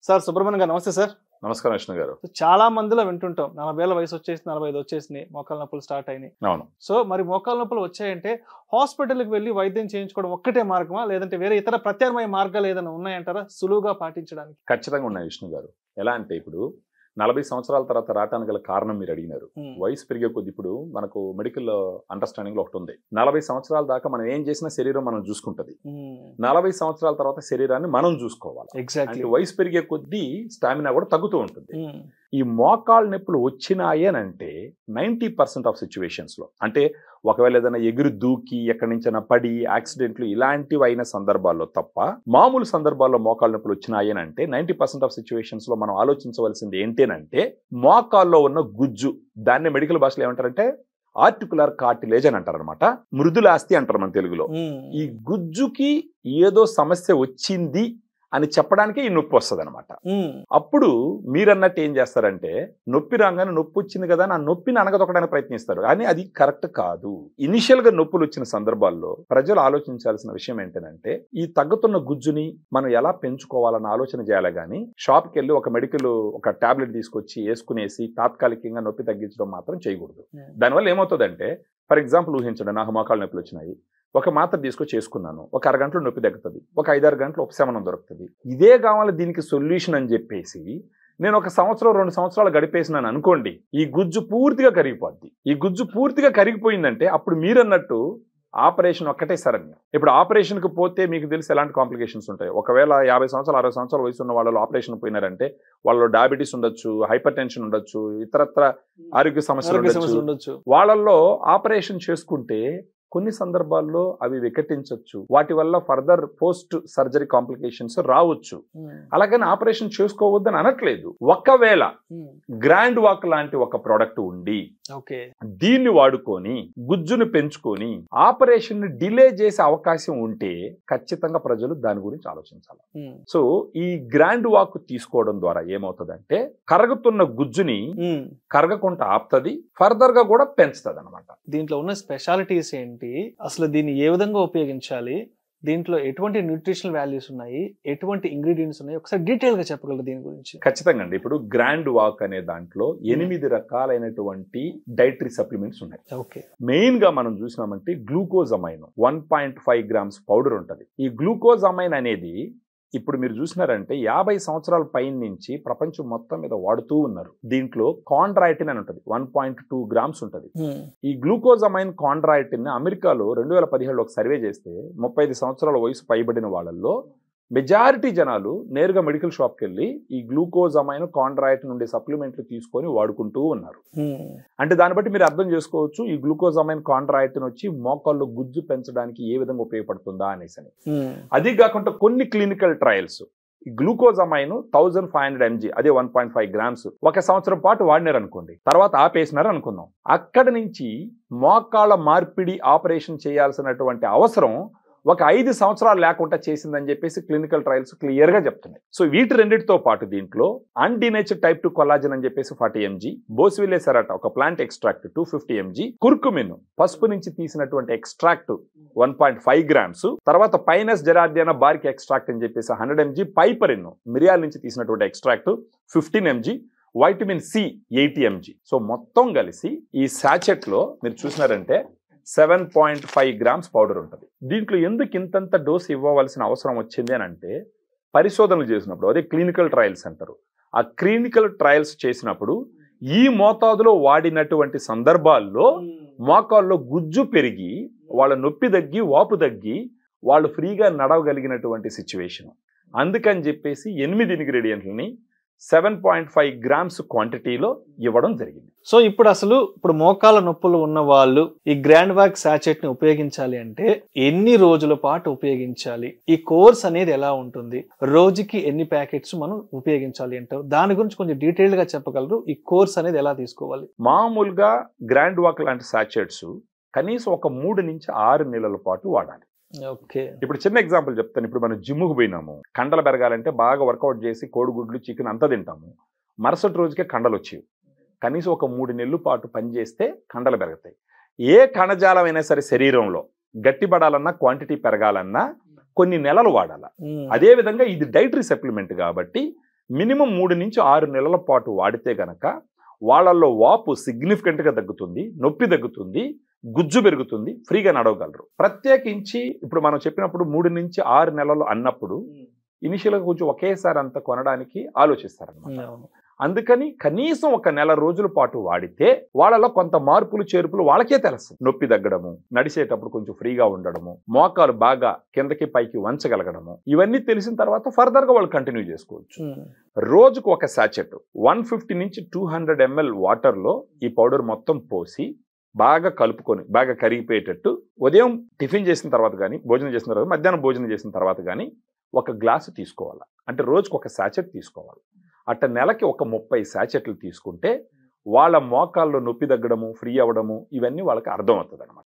Sir Subrahmanyam గారు నమస్తే sir. నమస్కారం విష్ణు గారు. చాలా మందిలో వింటుంటాం 40 ఏళ్ల వయసు వచ్చేసి 45 వచ్చేసినాయి, మోకాళ్ళ నొప్పులు స్టార్ట్ అయినాయి. అవును. సో మరి మోకాళ్ళ నొప్పులు వచ్చాయంటే హాస్పిటల్కి వెళ్ళి వైద్యం చేయించుకోవడం ఒక్కటే మార్గమా, లేదంటే వేరే ఇతర ప్రత్యామ్నాయ మార్గాలు ఏదైనా ఉన్నాయంటారా సులువుగా పాటించడానికి? ఖచ్చితంగా ఉన్నాయి విష్ణు గారు. ఎలా అంటే ఇప్పుడు 40 సంవత్సరాల తర్వాత రావడానికి గల కారణం మీరు అడిగినారు. వయసు పెరిగే కొద్ది ఇప్పుడు మనకు మెడికల్ అండర్స్టాండింగ్ లో ఒకటి ఉంది. 40 సంవత్సరాల దాకా మనం ఏం చేసినా శరీరం మనం చూసుకుంటది. 40 సంవత్సరాల తర్వాత శరీరాన్ని మనం చూసుకోవాలి. ఎగ్జాక్ట్లీ. వయసు పెరిగే కొద్దీ స్టామినా కూడా తగ్గుతూ ఉంటుంది. ఈ మోకాళ్ళ నొప్పులు వచ్చినాయి అని అంటే 90% ఆఫ్ సిచ్యువేషన్స్ లో, అంటే ఒకవేళ ఏదైనా ఎగురు దూకి ఎక్కడి నుంచైనా పడి యాక్సిడెంట్లు ఇలాంటివి అయిన సందర్భాల్లో తప్ప మామూలు సందర్భాల్లో మోకాళ్ళ నొప్పులు వచ్చినాయి అని అంటే 90% ఆఫ్ సిచ్యువేషన్స్ లో మనం ఆలోచించవలసింది ఏంటంటే మోకాల్లో ఉన్న గుజ్జు, దాన్ని మెడికల్ భాషలో ఏమంటారంటే ఆర్టికులర్ కార్టిలేజ్ అని అంటారు అనమాట. మృదులాస్తి అంటారు మన తెలుగులో. ఈ గుజ్జుకి ఏదో సమస్య వచ్చింది అని చెప్పడానికి ఈ నొప్పి వస్తుంది అనమాట. అప్పుడు మీరన్నట్టు ఏం చేస్తారంటే నొప్పి రాగానే నొప్పి వచ్చింది కదా అని ఆ నొప్పిని అనగదొక్కడానికి ప్రయత్నిస్తారు, కానీ అది కరెక్ట్ కాదు. ఇనిషియల్ గా నొప్పులు వచ్చిన సందర్భాల్లో ప్రజలు ఆలోచించాల్సిన విషయం ఏంటంటే ఈ తగ్గుతున్న గుజ్జుని మనం ఎలా పెంచుకోవాలన్న ఆలోచన చేయాలి, కానీ షాప్కి వెళ్ళి ఒక టాబ్లెట్ తీసుకొచ్చి వేసుకునేసి తాత్కాలికంగా నొప్పి తగ్గించడం మాత్రం చేయకూడదు. దానివల్ల ఏమవుతుందంటే, ఫర్ ఎగ్జాంపుల్ ఊహించండి, నాకు మోకాళ్ళ నొప్పులు వచ్చినాయి, ఒక మాత్ర తీసుకొచ్చి చేసుకున్నాను, ఒక అరగంటలో నొప్పి తగ్గుతుంది, ఒక 5-6 గంటలు ఉపశమనం దొరుకుతుంది. ఇదే కావాలి దీనికి సొల్యూషన్ అని చెప్పేసి నేను 1 సంవత్సరం 2 సంవత్సరాలు గడిపేసినాను అనుకోండి, ఈ గుజ్జు పూర్తిగా కరిగిపోద్ది. ఈ గుజ్జు పూర్తిగా కరిగిపోయిందంటే అప్పుడు మీరన్నట్టు ఆపరేషన్ ఒక్కటే శరణ్యం. ఇప్పుడు ఆపరేషన్కి పోతే మీకు తెలిసి ఎలాంటి కాంప్లికేషన్స్ ఉంటాయి. ఒకవేళ 50 సంవత్సరాలు 60 సంవత్సరాల వయసు ఉన్న వాళ్ళు ఆపరేషన్ పోయినారంటే వాళ్ళలో డయాబెటీస్ ఉండొచ్చు, హైపర్ టెన్షన్ ఉండొచ్చు, ఇతరత్ర ఆరోగ్య సమస్యలు ఉండొచ్చు. వాళ్ళల్లో ఆపరేషన్ చేసుకుంటే కొన్ని సందర్భాల్లో అవి వికటించవచ్చు, వాటి వల్ల ఫర్దర్ పోస్ట్ సర్జరీ కాంప్లికేషన్స్ రావచ్చు. అలాగని ఆపరేషన్ చేసుకోవద్దని అనట్లేదు. ఒకవేళ గ్రాండ్ వాక్ లాంటి ఒక ప్రోడక్ట్ ఉండి దీన్ని వాడుకొని గుజ్జును పెంచుకొని ఆపరేషన్ డిలే చేసే అవకాశం ఉంటే ఖచ్చితంగా ప్రజలు దాని గురించి ఆలోచించాలి. సో ఈ గ్రాండ్ వాక్ తీసుకోవడం ద్వారా ఏమవుతుందంటే కరుగుతున్న గుజ్జుని కరగకుండా ఆపుతుంది, ఫర్దర్ గా కూడా పెంచుతుంది అనమాట. దీంట్లో ఉన్న స్పెషాలిటీస్ ఏంటి, అసలు దీన్ని ఏ విధంగా ఉపయోగించాలి, దీంట్లో ఎటువంటి న్యూట్రిషనల్ వాల్యూస్ ఉన్నాయి, ఎటువంటి ఇంగ్రీడియంట్స్ ఉన్నాయి, ఒకసారి డీటెయిల్ గా చెప్పగలరు దీని గురించి? ఖచ్చితంగా అండి. ఇప్పుడు గ్రాండ్ వాక్ అనే దాంట్లో 8 రకాలైనటువంటి డైటరీ సప్లిమెంట్స్ ఉన్నాయి. మెయిన్ గా మనం చూసినామంటే గ్లూకోజమైన్ 1.5 గ్రామ్స్ పౌడర్ ఉంటుంది. ఈ గ్లూకోజమైన్ అనేది ఇప్పుడు మీరు చూసినారంటే 50 సంవత్సరాల పైన నుంచి ప్రపంచం మొత్తం మీద వాడుతూ ఉన్నారు. దీంట్లో కాండ్రాయిటిన్ అని ఉంటుంది, 1.2 గ్రామ్స్ ఉంటుంది. ఈ గ్లూకోజమైన్ కాండ్రాయిటిన్ అమెరికాలో 2017లో ఒక సర్వే చేస్తే 35 సంవత్సరాల వయసు పైబడిన వాళ్ళల్లో మెజారిటీ జనాలు నేరుగా మెడికల్ షాప్కి వెళ్ళి ఈ గ్లూకోజమైన్ కాండ్రాయిటిన్ నుండి సప్లిమెంట్లు తీసుకొని వాడుకుంటూ ఉన్నారు. అంటే దాన్ని బట్టి మీరు అర్థం చేసుకోవచ్చు ఈ గ్లూకోజమైన్ కాండ్రాయిటిన్ వచ్చి మోకాళ్ళు గుజ్జు పెంచడానికి ఏ విధంగా ఉపయోగపడుతుందా అనేసి. అది కాకుండా కొన్ని క్లినికల్ ట్రయల్స్ గ్లూకోజమైన్ 1500 mg, అదే 1.5 గ్రామ్స్ 1 సంవత్సరం పాటు వాడినారు అనుకోండి, తర్వాత ఆపేసినారు అనుకుందాం. అక్కడి నుంచి మోకాళ్ళ మార్పిడి ఆపరేషన్ చేయాల్సినటువంటి అవసరం ఒక 5 సంవత్సరాలు లేకుండా చేసిందని చెప్పేసి క్లినికల్ ట్రయల్స్ క్లియర్ గా చెప్తున్నాయి. సో వీటి రెండింటితో పాటు దీంట్లో అన్డినేచర్డ్ టైప్ 2 కొల్లాజన్ అని చెప్పేసి 40 mg, బోస్విల్లే సెరాటా ఒక ప్లాంట్ ఎక్స్ట్రాక్ట్ 250 mg, కుర్కుమిన్ పసుపు నుంచి తీసినటువంటి ఎక్స్ట్రాక్ట్ 1.5 గ్రామ్స్, తర్వాత పైనస్ జెరార్డియానా బార్క్ ఎక్స్ట్రాక్ట్ అని చెప్పేసి 100 mg, పైపరిన్ మిరియాల నుంచి తీసినటువంటి extract 15 mg, vitamin C 80 mg. So మొత్తం కలిసి ఈ సాచెట్ లో మీరు చూసినారంటే 7.5 గ్రామ్స్ పౌడర్ ఉంటుంది. దీంట్లో ఎందుకు ఇంతంత డోస్ ఇవ్వవలసిన అవసరం వచ్చింది అని అంటే పరిశోధనలు చేసినప్పుడు, అదే క్లినికల్ ట్రయల్స్ అంటారు, ఆ క్లినికల్ ట్రయల్స్ చేసినప్పుడు ఈ మోతాదులో వాడినటువంటి సందర్భాల్లో మోకాల్లో గుజ్జు పెరిగి వాళ్ళ నొప్పి తగ్గి వాపు తగ్గి వాళ్ళు ఫ్రీగా నడవగలిగినటువంటి సిచ్యువేషన్. అందుకని చెప్పేసి 8 ఇంగ్రీడియంట్లని 7.5 గ్రామ్స్ క్వాంటిటీలో ఇవ్వడం జరిగింది. సో ఇప్పుడు మోకాళ్ళ నొప్పులు ఉన్న వాళ్ళు ఈ గ్రాండ్ వాక్ సాచెట్ ని ఉపయోగించాలి అంటే ఎన్ని రోజుల పాటు ఉపయోగించాలి, ఈ కోర్స్ అనేది ఎలా ఉంటుంది, రోజుకి ఎన్ని ప్యాకెట్స్ మనం ఉపయోగించాలి అంటారు, దాని గురించి కొంచెం డీటెయిల్ గా చెప్పగలరు? ఈ కోర్స్ అనేది ఎలా తీసుకోవాలి? మామూలుగా గ్రాండ్ వాక్ లాంటి సాచెట్స్ కనీసం ఒక 3 నుంచి 6 నెలల పాటు వాడాలి. ఇప్పుడు చిన్న ఎగ్జాంపుల్ చెప్తాను. ఇప్పుడు మనం జిమ్ముకు పోయినాము, కండలు పెరగాలంటే బాగా వర్కౌట్ చేసి కోడిగుడ్లు చికెన్ అంతా తింటాము, మరుసటి రోజుకే కండలు వచ్చేవి. కనీసం ఒక 3 నెలల పాటు పనిచేస్తే కండలు పెరుగుతాయి. ఏ కణజాలమైనా సరే శరీరంలో గట్టిపడాలన్నా క్వాంటిటీ పెరగాలన్నా కొన్ని నెలలు వాడాలి. అదే విధంగా ఇది డైటరీ సప్లిమెంట్ కాబట్టి మినిమం 3 నుంచి 6 నెలల పాటు వాడితే గనక వాళ్ళల్లో వాపు సిగ్నిఫికెంట్గా తగ్గుతుంది, నొప్పి తగ్గుతుంది, గుజ్జు పెరుగుతుంది, ఫ్రీగా నడవగలరు. ప్రత్యేకించి ఇప్పుడు మనం చెప్పినప్పుడు 3 నుంచి 6 నెలలు అన్నప్పుడు ఇనిషియల్గా కొంచెం ఒకేసారి అంత కొనడానికి ఆలోచిస్తారనమాట. అందుకని కనీసం 1 నెల రోజుల పాటు వాడితే వాళ్ళలో కొంత మార్పులు చేర్పులు వాళ్ళకే తెలుస్తుంది. నొప్పి తగ్గడము, నడిచేటప్పుడు కొంచెం ఫ్రీగా ఉండడము, మోకాలు బాగా కిందకి పైకి వంచగలగడము, ఇవన్నీ తెలిసిన తర్వాత ఫర్దర్ గా వాళ్ళు కంటిన్యూ చేసుకోవచ్చు. రోజుకు ఒక సాచెట్ 150 నుంచి 200 ml వాటర్ లో ఈ పౌడర్ మొత్తం పోసి బాగా కలుపుకొని బాగా కరిగిపోయేటట్టు ఉదయం టిఫిన్ చేసిన తర్వాత కానీ, భోజనం చేసిన తర్వాత, మధ్యాహ్నం భోజనం చేసిన తర్వాత కానీ 1 గ్లాసు తీసుకోవాలి. అంటే రోజుకు 1 సాచెట్ తీసుకోవాలి. అట్ట నెలకి 30 సాచెట్లు తీసుకుంటే వాళ్ళ మోకాల్లో నొప్పి తగ్గడము, ఫ్రీ అవ్వడము ఇవన్నీ వాళ్ళకి అర్థమవుతుంది అనమాట.